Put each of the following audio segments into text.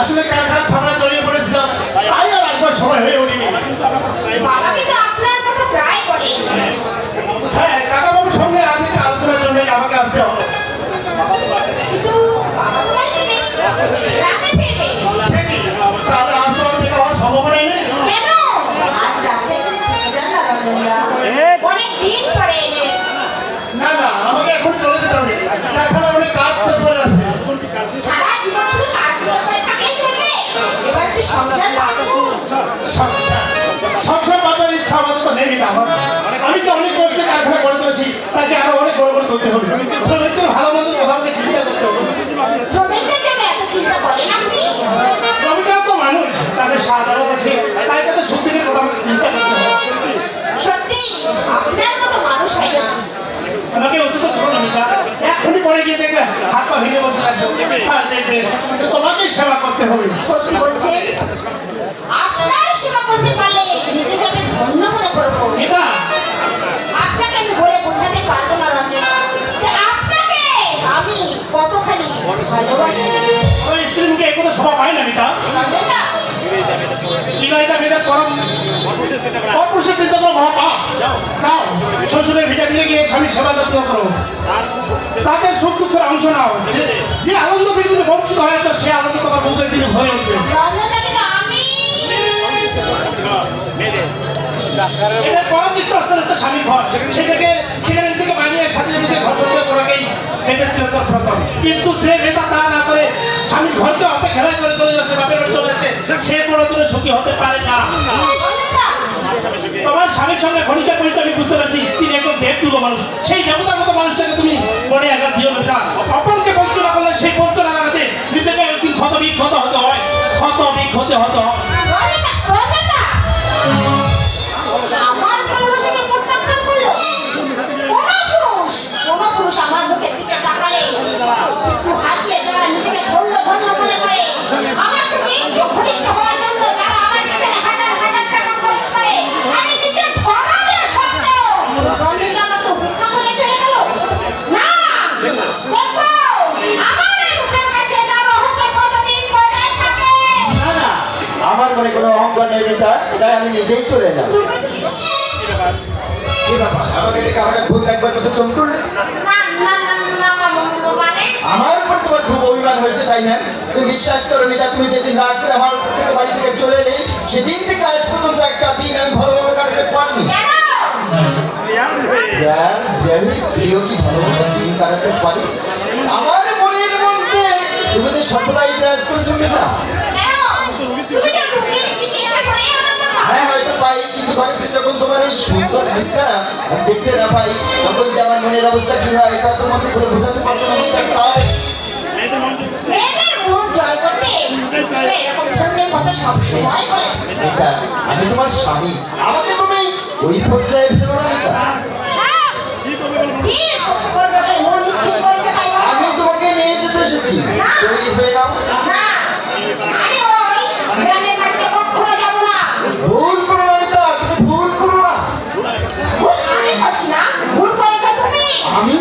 আসলে কারখানা ঝগড়া জড়িয়ে পড়েছিলাম, তাই আর আসবার সময় হয়ে ওঠেনি। বাবা কিন্তু আপনার কথা প্রায় বলে। হ্যাঁ, কাকাবাবুর সঙ্গে আজ একটা আলোচনার জন্য আমাকে আসতে হবে। কিন্তু বাবা তো বাড়িতে নেই, রাতে ফিরবে। সে কি? তাহলে আজ তো আমার দেখা হওয়ার সম্ভাবনাই নেই। কেন আজ রাতে এটার না রঞ্জনদা অনেক দিন পরে এলে। না না, আমাকে এখন চলে যেতে হবে, কারখানা অনেক কাজ পড়ে আছে। সারা জীবন শুধু কাজ করে থাকলেই চলবে? এবার একটু সংসার বাঁধুন। সংসার বাঁধার ইচ্ছা আমাদের তো নেই না। আমি তো অনেক কষ্টে কারখানা করে তুলেছি, তাকে আরো অনেক বড় করে তুলতে হবে। শ্রমিকদের ভালো মন্দ কথা আমাকে চিন্তা করতে হবে। শ্রমিকদের জন্য এত চিন্তা করেন আপনি? শ্রমিকরা তো মানুষ, তাদের সাধারণ আছে, তাই তাদের শক্তিদের কথা আমাকে চিন্তা করতে হবে। সত্যি আপনার মতো মানুষ হয় না। আমাকে উচিত ধরুন অনিতা, এখনই পরে গিয়ে দেখবে হাত পা ভেঙে বসে থাকছো, আর দেখবে তোমাকেই সেবা করতে হবে। সত্যি বলছেন? আপনার সেবা করতে পারলে নিজেকে আমি ধন্য মনে করবো। এটা আপনাকে আমি বলে বোঝাতে পারবো না রঞ্জনা, যে আপনাকে আমি কতখানি ভালোবাসি। ওই স্ত্রীর মুখে একথা শোভা পায় না মিতা। রঞ্জনা বিবাহিতা মেয়েদের পরম অপুরুষের চিন্তা করো মহাপাপ। যাও শ্বশুরের ভিটা ফিরে গিয়ে স্বামীর সেবা যত্ন করো, তাদের সুখ দুঃখের অংশ নাও। যে আনন্দ থেকে তুমি বঞ্চিত হয়েছ, সে আনন্দ তোমার মুখের দিনে হয়ে উঠবে। রঞ্জনা কিন্তু আমি এটা পরমৃত্য স্তরে তো স্বামী ঘর, সেখানে নিজেকে বানিয়ে সাথে নিজে ঘর সংসার করাকেই মেয়েদের ছিল তোর প্রথম। কিন্তু যে মেয়েটা তা না করে স্বামীর ঘরকে অপেক্ষা করে চলে যাচ্ছে, বাপের বাড়ি চলে যাচ্ছে, সে কোনোদিনও সুখী হতে পারে না। রঞ্জনা তোমার স্বামীর সঙ্গে ঘনিষ্ঠ পরিচয় আমি বুঝতে পারছি, তিনি একজন দেবদূত মানুষ। সেই দেবতার মতো মানুষটাকে তুমি মনে আঘাত দিও না। অপরকে বঞ্চনা করলে সেই বঞ্চনা লাগাতে নিজেকে একদিন ক্ষত বিক্ষত হতে হয়, ক্ষত বিক্ষত হতে হয়। রঞ্জনা আমার ভালোবাসাকে প্রত্যাখ্যান করলো। কোন পুরুষ আমার মুখের দিকে তাকালে একটু হাসলে, যারা নিজেকে ধন্য ধন্য মনে করে, আমার সঙ্গে একটু ঘনিষ্ঠ হওয়ার জন্য যারা আমার কাছে হাজার হাজার টাকা খরচ করে, আমি নিজে ধরা দেওয়া সত্ত্বেও রঞ্জনা আমাকে উপেক্ষা করে চলে গেল। না, দেখো আমার এই মুখের কাছে তার অহংকার কতদিন বজায় থাকে। না না, আমার মনে কোনো অহংকার নেই মিতা, তাই আমি নিজেই চলে এলাম। কি ব্যাপার, আমাকে দেখে হঠাৎ ভূত একবার মতো চমকে উঠেছে? মানে আমার উপর তোমার খুব অভিমান হয়েছে, তাই না? তুমি বিশ্বাস করো মিতা, তুমি যেদিন রাগ করে আমার থেকে বাড়ি থেকে চলে এলে, সেদিন থেকে আজ পর্যন্ত একটা দিন আমি ভালোভাবে কাটাতে পারিনি। ইয়ার প্রিয় কি ভালোভাবে দিন কাটাতে পারি? আমার মনের মধ্যে তুমি তো সর্বদাই বিরাজ করেছো মিতা। হ্যাঁ হয়তো পাই, কিন্তু বাড়িতে যখন তোমার এই সুন্দর ভিক্ষা আমি দেখতে না পাই, তখন যে আমার মনের অবস্থা কি হয় তা তোমাকে বলে বোঝাতে পারতো না মিতা। তাই মিতা, আমি তোমার স্বামী, আমাকে তুমি ওই পর্যায়ে ফেলো না মিতা। আমি তোমাকে নিয়ে যেতে এসেছি, তৈরি হয়ে নাও। ভুল করো না মিতা, তুমি ভুল করো না। আমি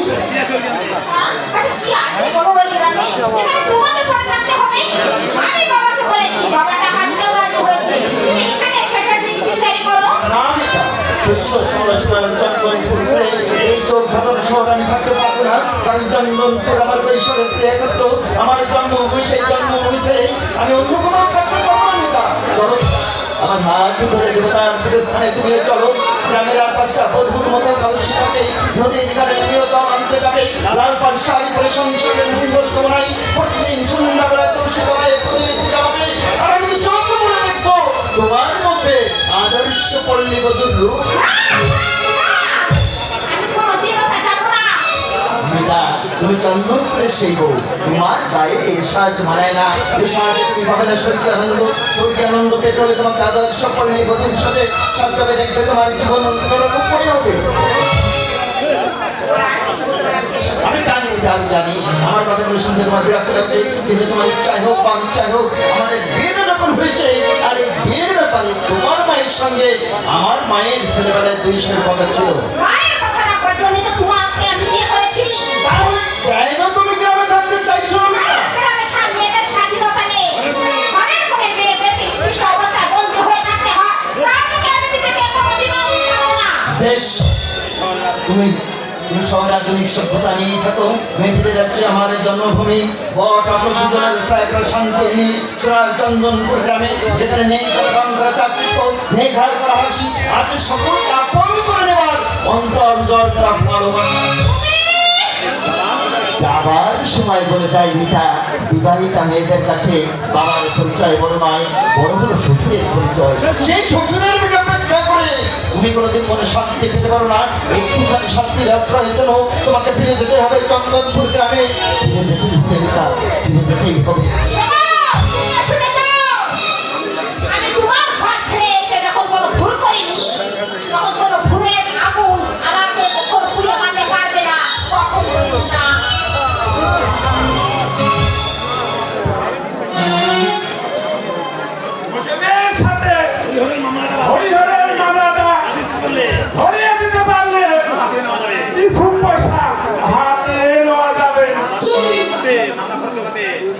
না মিতা, শস্য সমালোচনার চন্দন ফুলছে, এই চোখ ধাঁধানো শহর আমি থাকতে পারবো না, কারণ চন্দনপুর আমার কৈশোরের প্রিয় একত্র, আমার জন্মভূমি, সেই জন্মভূমি ছেড়েই আমি অন্য কোনো থাকতে পারবো না মিতা। চলো আমার হাত ধরে দেবতার প্রিয় স্থানে তুমিও চলো। গ্রামের আর পাঁচটা বধুর মতো কলসিটাকে নদীর ঘাটে তুমিও জল আনতে যাবে, লাল পাড় শাড়ি পরে সংসারের মঙ্গল কামনায় প্রতিদিন সন্ধ্যাবেলায় তুলসী তলায় প্রদীপ জ্বালাবে, আর আমি তো চোখ পড়ে দেখবো তোমার মধ্যে আদর্শ পল্লী বধুর রূপ। মিতা, তুমি চন্দন করে সেই বউ, তোমার গায়ে এ সাজ মানায় না। এই সাজে তুমি পাবে না স্বর্গীয় আনন্দ পেতে হলে তোমাকে আদর্শ পল্লী বধুর সাথে সাজতে হবে, দেখবে তোমার জীবন অন্যরকম পড়ে হবে। আমি জানি মিতা, আমি জানি আমার কথাগুলো শুনতে তোমার বিরক্ত লাগছে, কিন্তু তোমার ইচ্ছাই হোক বা অনিচ্ছাই হোক, আমাদের বিয়েটা যখন হয়েছে, আর এই বিয়ের ব্যাপারে তোমার মায়ের সঙ্গে আমার মায়ের ছেলেবেলায় দুই সঙ্গে কথা ছিল। তাহলে কেন তুমি গ্রামে থাকতে চাইছো না? তুমি তুমি শহরে আধুনিক সভ্যতা নিয়ে থাকো, মেঘে যাচ্ছে আমার জন্মভূমি বট অশোক দুজনের সাইকেল শান্তির নীল সোনার চন্দনপুর গ্রামে, যেখানে নেই করা রং করা চাকচিক্য, নেই ধার করা হাসি, আছে সকলকে আপন করে নেবার অন্তর জড় করা ভালোবাসা। যাবার সময় বলে যায় মিতা, বিবাহিতা মেয়েদের কাছে বাবার পরিচয় বড় নয়, বড় হলো শ্বশুরের পরিচয়। সেই শ্বশুরের বিনা অপেক্ষা করে তুমি কোনোদিন মনে শান্তি পেতে পারো না। একটুখানি শান্তির আশ্রয়ের জন্য তোমাকে ফিরে যেতে হবে চন্দনপুর গ্রামে। ফিরে যেতেই হবে মিতা, ফিরে যেতেই হবে। শোনো, তোমরা শুনে যাও। আমি তোমার ঘর ছেড়ে এসে যখন কোনো ভুল করিনি, তখন কোনো ভুলের আগুন আমাকে কখনো পুড়ে মারতে পারবে না, কখনো না। হোসেনের সাথে হরিহরের মামলাটা ধরিয়ে দিতে পারলে কিছু পয়সা হাতে নেওয়া যাবে।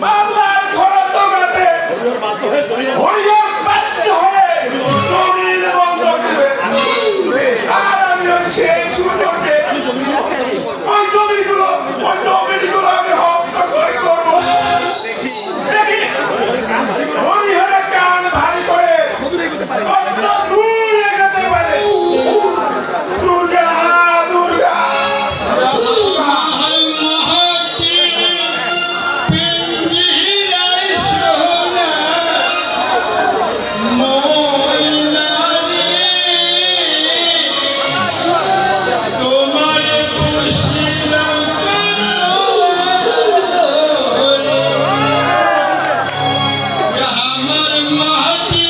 মামলার খরচ জোগাতে হরিহর বাধ্য হয়ে জমির বন্ধক দেবে, আর আমি ওই সেই সুযোগে ওই জমিগুলো আমি হস্তান্তর করবো। দেখি হরিহরের কান ভারী করে কত দূর এগোতে পারে। দুর্গা দুর্গা আমার মাটি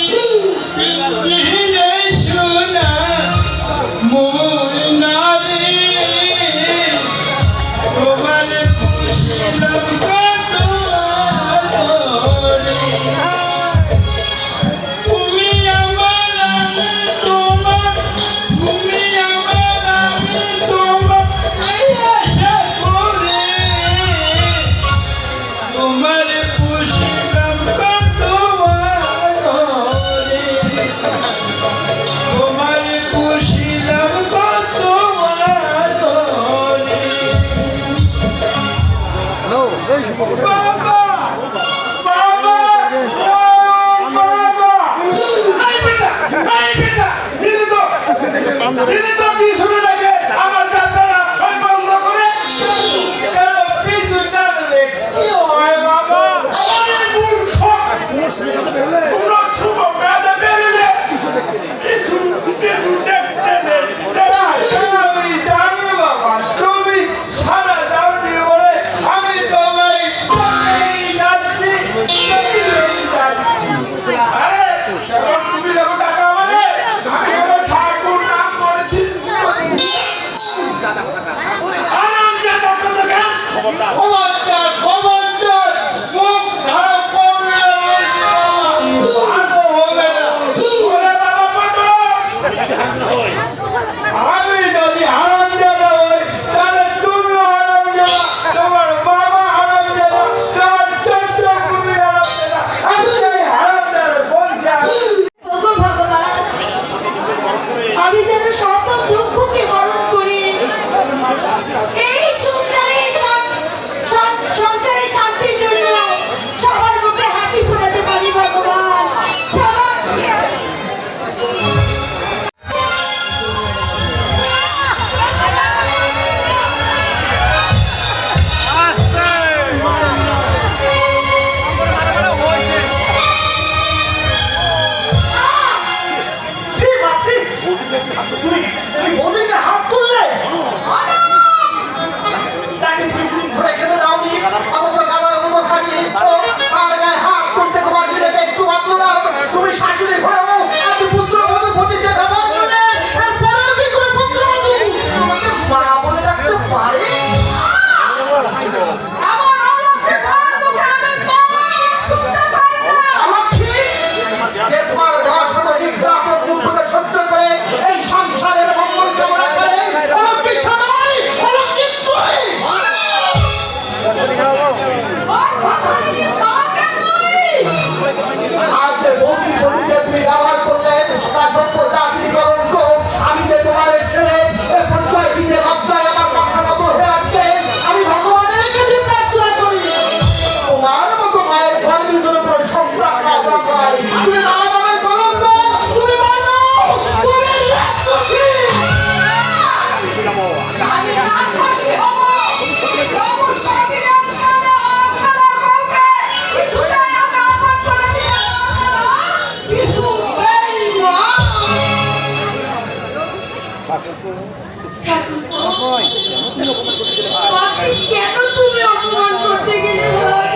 কেন তুমি অপমান করতে গেলে ভাই?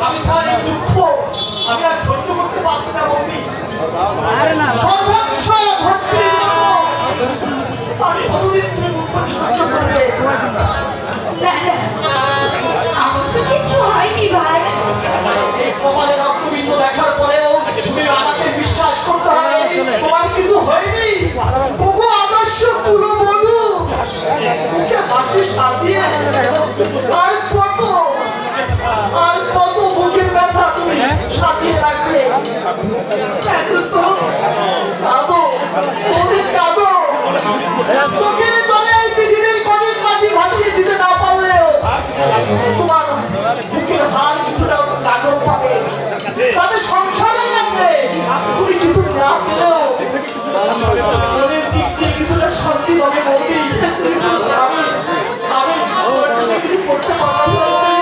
আমি তোমার এই দুঃখ আমি আর সহ্য করতে পারছি না বৌদি। সর্বক্ষয় ভক্তি আমি কতদিন তুমি মুখ সহ্য করবে? না, না, আমার তো কিছু হয়নি ভাই। এই কপালে রক্তবিন্দু দেখার পরেও তুমি আমাকে বিশ্বাস করতে হবে তোমার কিছু হয়নি। বহু আদর্শ কুলবধূ মুখে হাসি সাজিয়ে আর কত বুকের ব্যথা তুমি সাজিয়ে রাখবে। ঠাকুরপো, কাঁদো তুমি কাঁদো, চোখের জলে এই পৃথিবীর কঠিন মাটি ভাসিয়ে দিতে না পারলেও তোমার বুকের হাড় কিছুটা লাঘব পাবে। তাদের সংসারের কাছে তুমি কিছু না পেলেও মনের দিক দিয়ে কিছুটা শান্তি পাবে বৌদি। আমি কিছু করতে পারলাম না,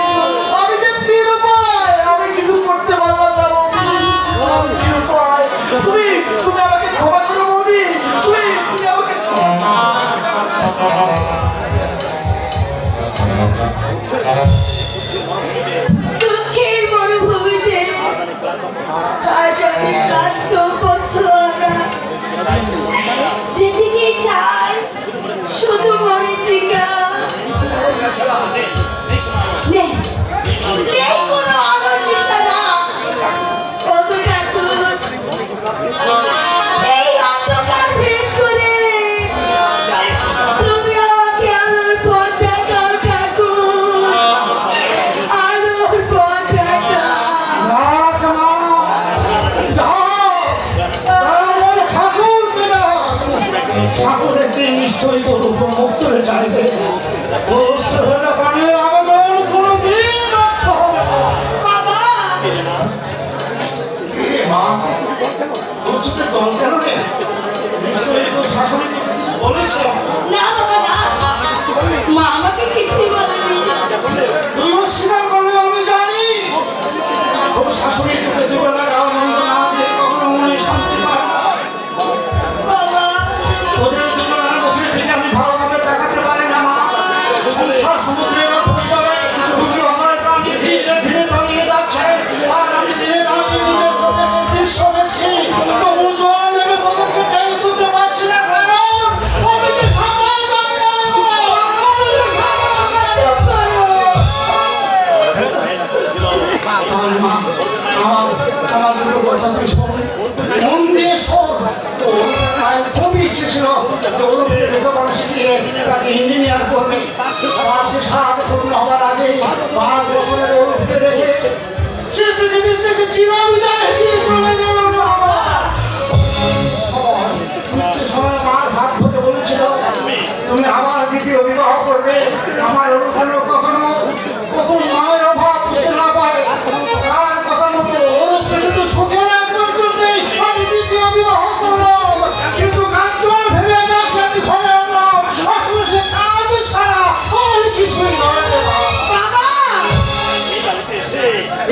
আমি যে নিরুপায়, আমি কিছু করতে পারলাম না বৌদি, আমি নিরুপায়। তুমি আমাকে ক্ষমা করো বৌদি, তুমি আমাকে দুঃখের মরুভূমিতে আজ আমি ক্লান্ত পথহারা। যেদিকে চাই শুধু মরীচিকা। নেই কোনো আলোর নিশানা। কত ঠাকুর এই অন্ধকার ভেদ করে তুমি আমাকে আলোর পথ দেখাও ঠাকুর, আলোর পথ দেখাও। ঠাকুর একদিন নিশ্চয়ই তোর উপর মুখ তুলে চাইবে। আবেদন কোনোদিন ব্যর্থ হবে না। বাবা, মা, তোর চোখে জল কেন রে? নিশ্চয়ই তোর শাশুড়ি তোকে কিছু বলেছে। না বাবা না, মা আমাকে কিছুই বলেনি। তুই অস্বীকার করলে আমি জানি তোর শাশুড়ি তোকে দুবেলা গাল মন্দ না দিয়ে কখনো মনে শান্তি পায় না। বাবা, ওদের দুজনের মুখের দিকে আমি ভালোভাবে দেখাতে পারি না মা। সংসার সমুদ্রের মতো হয়ে যাবে। দুটি অসহায় প্রাণী ধীরে ধীরে তলিয়ে যাচ্ছে। আর আমি ধীরে দাঁড়িয়ে নিজের চোখে সেই দৃশ্য দেখছি। তবু জল নেমে তোদেরকে টেনে তুলতে পারছি না, কারণ আমি কি সাঁতার জানি না রে মা। আমি কি সাঁতার জানি না। চুপ করো। আমার দুটো কথা তুই শোন, মন দিয়ে শোন। ওর মায়ের খুবই ইচ্ছে ছিল যে ওর উপরে লেখাপড়া শিখিয়ে তাকে ইঞ্জিনিয়ার করবে। আর সে সারা করুন হবার আগে 5 বছরের ওর উপরে রেখে সে পৃথিবীর থেকে চিরবিদায় নিয়ে চলে গেল রে বাবা। মৃত্যুর সময় মার হাত ধরে বলেছিল তুমি আবার দ্বিতীয় বিবাহ করবে। আমার ওর জন্য কখনো মায়ের অভাব বুঝতে না পারে। তার কথা মতো ওর শুধু সুখের একবার জন্যই আমি দ্বিতীয় বিবাহ করলাম। কিন্তু কাঞ্চন ভেবে আমি ঘরে আনলাম। আসলে সে কাজ ছাড়া আর কিছুই নয় রে বাবা। বাবা,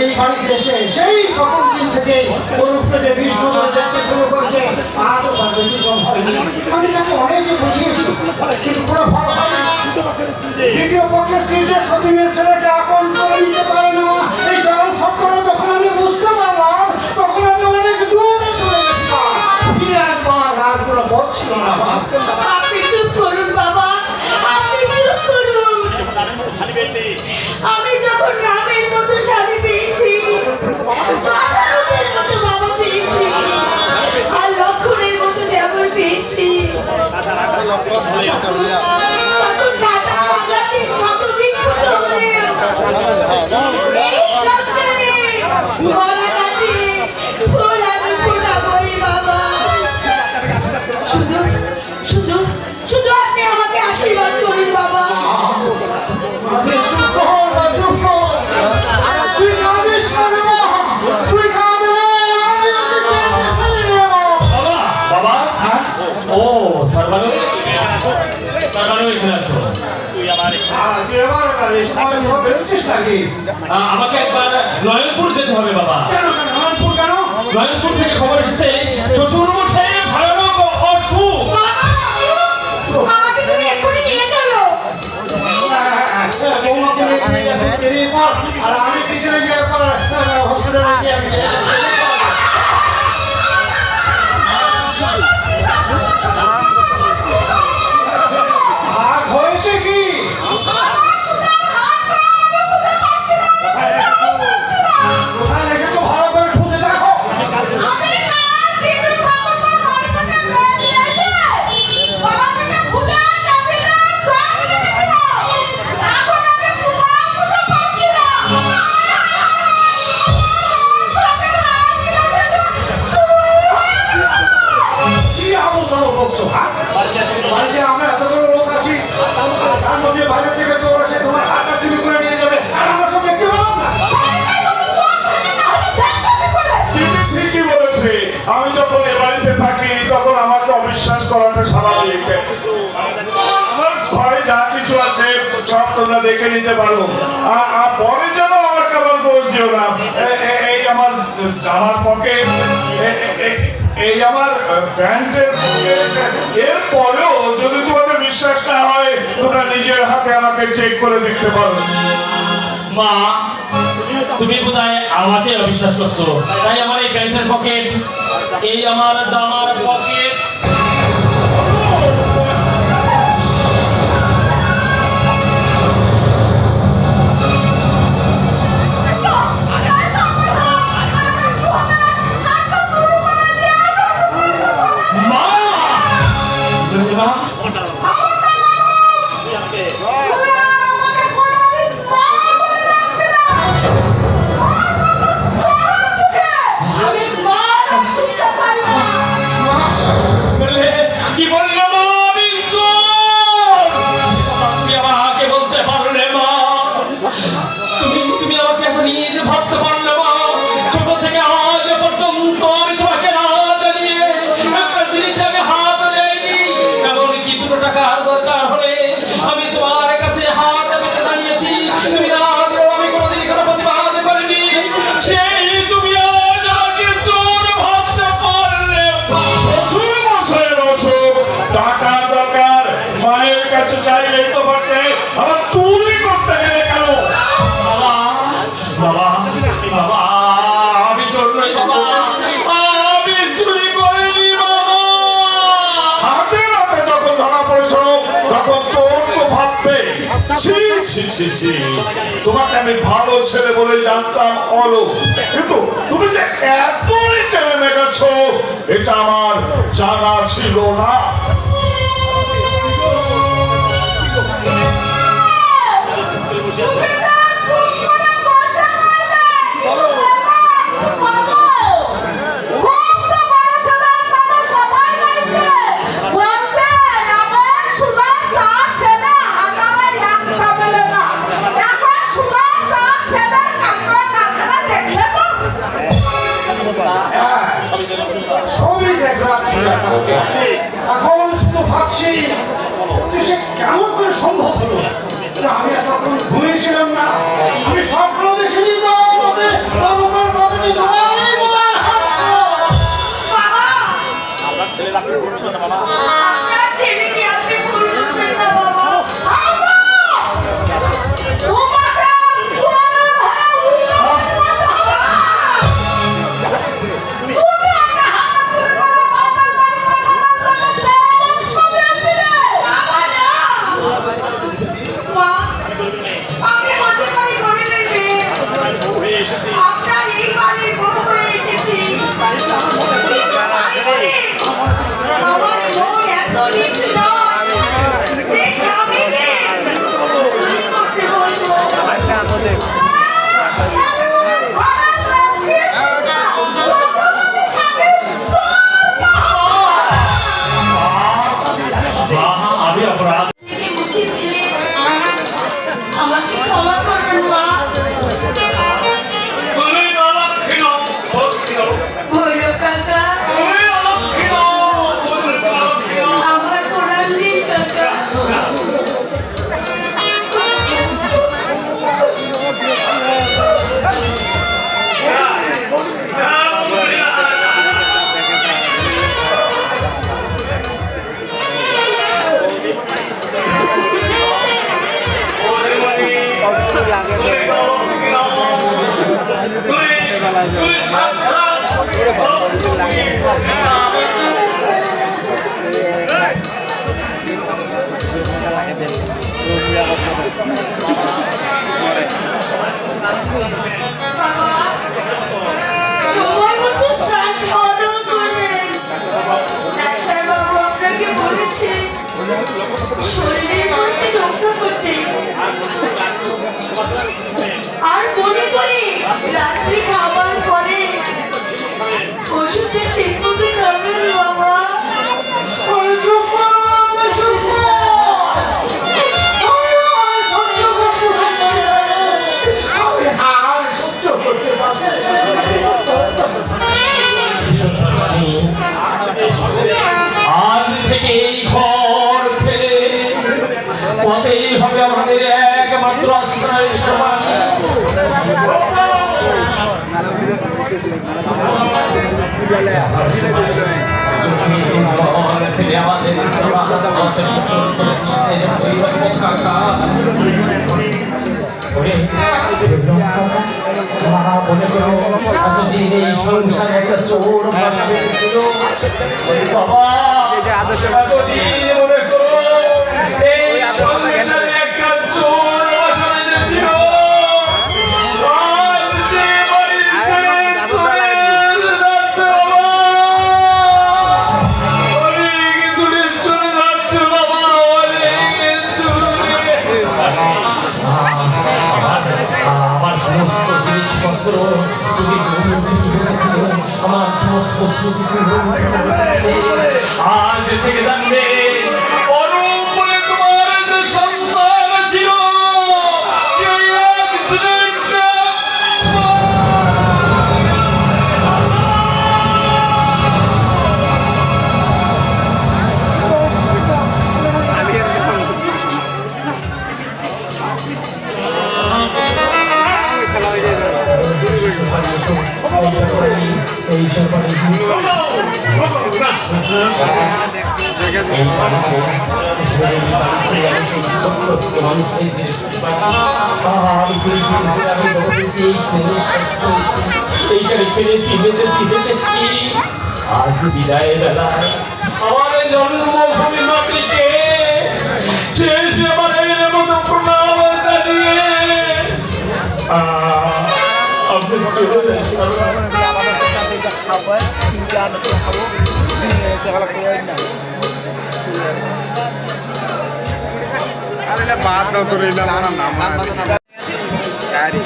এই বাড়িতে এসে সেই প্রথম দিন থেকে অরূপকে যে বিষ নজরে দেখতে শুরু করেছে, আজও তার ব্যতিক্রম হয়নি। আমি তাকে অনেকে বুঝিয়েছি, কিন্তু কোনো ফল হয়নি। দ্বিতীয় পক্ষের স্ত্রীদের সতীনের ছেলেকে আপন করে নিতে পারে না, এই চরম সত্যটা যখন আমি বুঝতে পারলাম, তখন আমি অনেক দূরে চলে গেছিলাম। ফিরে আসবার আর কোনো পথ ছিল না বাবা। আপনি চুপ করুন বাবা, আপনি চুপ করুন। আমি যখন রামের মতো স্বামী পেয়েছি, আলারুদের মতো বাবা পেয়েছি, আর লক্ষণের মতো দেবর পেয়েছি, কত কাটা বাগাতে কত বিক্ষুব্ধ হলেও এই সংসারে মরা গাছে ফুল আমি ফোটাবোই বাবা। শুধু শুধু শুধু আপনি আমাকে আশীর্বাদ করুন বাবা। আরে চুপ কর না, চুপ কর। তুই কাঁদিস না রে মা। তুই কাঁদলে আমি ওকে কেঁদে ফেলি রে মা। বাবা হ্যাঁ? ও সর্বানু এখানে আছো। তুই এবার এই সময় কোথাও বেরোচ্ছিস নাকি? আমাকে একবার নয়নপুর যেতে হবে বাবা। কেন কেন নয়নপুর কেন? নয়নপুর থেকে খবর এসেছে শ্বশুর মশাই ভয়ানক অসুখ। আমাকে তুমি এক্ষুনি নিয়ে চলো। বৌমাকে নিয়ে এখন বেরিয়ে পড়, আর আমি পিছনে গিয়ে একবার হসপিটালে গিয়ে আমি ভাগ হয়েছে কি? কোথায় রেখেছো ভালো করে খুঁজে দেখো। আমি কাল টিভির খবর পর বাড়ি থেকে বের নিয়ে এসে বাবা থেকে খুঁজে টেবিলে ট্রাক রেখেছিল। এখন আমি কোথাও পাচ্ছি না। সবের হাত দিয়ে এসেছে, শুরু হয়ে গেল। কি আবল তাবল বকছো, হ্যাঁ? বাড়িতে আমরা এতগুলো লোক আছি, তার মধ্যে বাইরে থেকে চোর এসে তোমার হাতটা চুরি করে নিয়ে যাবে, আর আমরা সব দেখতে পেলাম না। ঠিকই বলেছে। আমি যখন এ বাড়িতে থাকি তখন আমাকে অবিশ্বাস করাটা স্বাভাবিক। আমার ঘরে যা কিছু আছে সব তোমরা দেখে নিতে পারো। আর পরে যেন আমার কেবল দোষ দিও না। এই আমার জামার পকেট, এই আমার প্যান্টের পকেট, এর পরেও যদি তোমাদের বিশ্বাস না হয় তোমরা নিজের হাতে আমাকে চেক করে দেখতে পারো। মা, তুমি বোধহয় আমাকে অবিশ্বাস করছো, তাই আমার এই প্যান্টের পকেট, এই আমার জামার পকেট, মা, মা, বললে কি বললে মা? আমি চোর। আপনি আমাকে বলতে পারলে মা? তুমি আমাকে এখন নিজে ভাবতে পারলে মা? ছোট থেকে আজ পর্যন্ত আমি তোমাকে না জানিয়ে একটা জিনিস আমি হাত দেয়নি। এমনকি 2 টাকার দরকার হলে আমি তোমার কাছে হাত পেতে দাঁড়িয়েছি। তুমি না দিলেও আমি কোনোদিন কোনো প্রতিবাদ করিনি। সেই তুমি আজ আমাকে চোর ভাবতে পারলে মা? শ্বশুর মশাইয়ের অসুখ, টাকার দরকার, মায়ের কাছে চাইলেই তো পারতে, আবার চুরি করতে গেলে কেন? বাবা, বাবা, বাবা, আমি চোর নই বাবা, আমি চুরি করিনি বাবা। হাতে নাতে যখন ধরা পড়েছ তখন চোর তো ভাববে। ছি ছি ছি ছি, তোমাকে আমি ভালো ছেলে বলে জানতাম অলো, কিন্তু তুমি যে এত নিচে নেমে গেছো এটা আমার জানা ছিল না। সবই দেখলাম, এখন শুধু ভাবছি যে সে কেমন করে সম্ভব হলো। না, আমি এতক্ষণ ঘুমিয়েছিলাম না, আমি স্বপ্ন দেখিনি তো রূপের পকেটে তোমারই মোবাইল হাতছে। আমি বাবা সময় মতো স্নান খাওয়া দাওয়া করবেন। ডাক্তার বাবু আপনাকে বলেছে শরীরের মধ্যে রক্ষা করতে। আর মনে করে রাত্রি খাবার পরে ওষুধটা ঠিক মতো খাবেন বাবা। ওরে চুপ করো, ওরে চুপ করো। আমি আর সহ্য করতে পারছি না। আমি আর সহ্য করতে পারছি না। আজ থেকে এই ঘর ছেড়ে পথেই হবে আমাদের একমাত্র আশ্রয় সমাধি। আমাদের মনে করো এতদিন এই সংসারে একটা চোর বাসা বেঁধেছিল বাবা। এতদিন মনে করো এই সংসারে একটা চোর বাসা বেঁধেছিল। আজ সে বাড়ি ছেড়ে চলে যাচ্ছে বাবা। অনেক দূরে চলে যাচ্ছে বাবা, অনেক দূরে। আমার সমস্ত জিনিসপত্র তুমি আমার সমস্ত স্মৃতি আজ থেকে জানবে অরূপ বলে তোমার যে সন্তান ছিল সেই accident-টা এই সরকারি এইখানে ফেলেছি বেঁধেছি বেঁচেছি। আজ বিদায় বেলায় আমার জন্মভূমি মাটিকে শেষবারের মতো প্রণাম জানিয়ে আপনি চলে বাদ না করে গাড়ি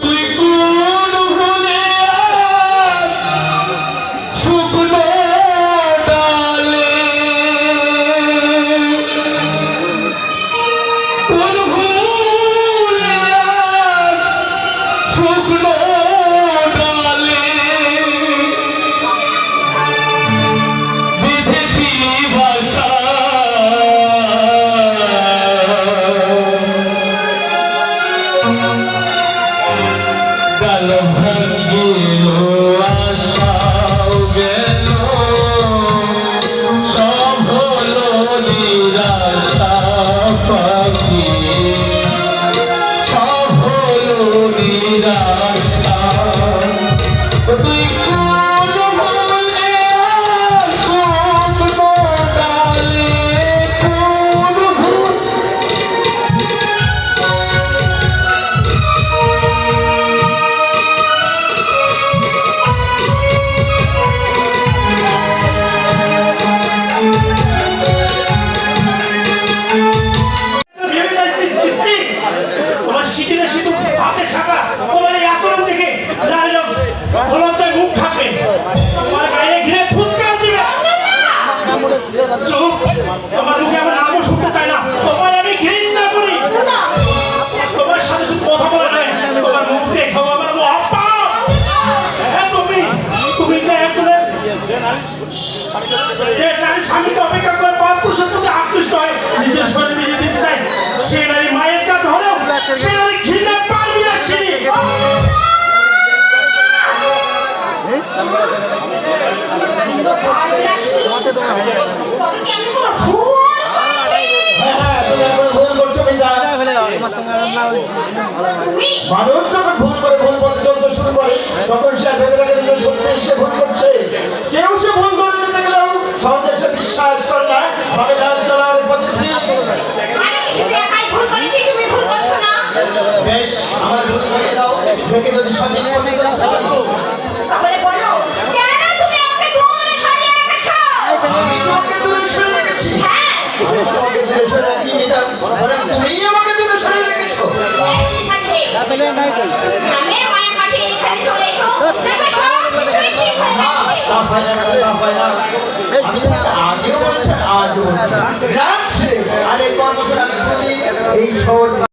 তুই কোন ভুলে তুমি মানুষ যখন ভুল করে ভুল পথে চলতে শুরু করে তখন সে ভেবে রাখে যে সত্যি সে ভুল করছে। কেউ সে ভুল করে দিতে গেলেও সহজে সে বিশ্বাস করে না, ভাবে তার চলার পথে ঠিক। আমি কি শুধু একাই ভুল করেছি, তুমি ভুল করছো না? বেশ, আমার ভুল করে দাও, দেখে যদি সঠিক পথে চলতে পারি। তাহলে বলো, কেন তুমি আমাকে দূরে সরিয়ে রেখেছো? আমি তোমাকে দূরে সরে রেখেছি। হ্যাঁ, আমি তোমাকে দূরে সরে রাখিনি ম্যাডাম, বরং তুমিই আমাকে দূরে সরে রেখেছো। ঠিক আছে। গ্রামের মায়া কাটে এখানে চলে এসো, দেখবে সব কিছুই ঠিক হয়ে না, যাবে। তা হয় না ম্যাডাম, তা হয় না। আমি তোমাকে আগেও বলেছি, আজও বলছি, গ্রাম ছেড়ে আর এই কর্মসূচি আমি কোনোদিন এই শহর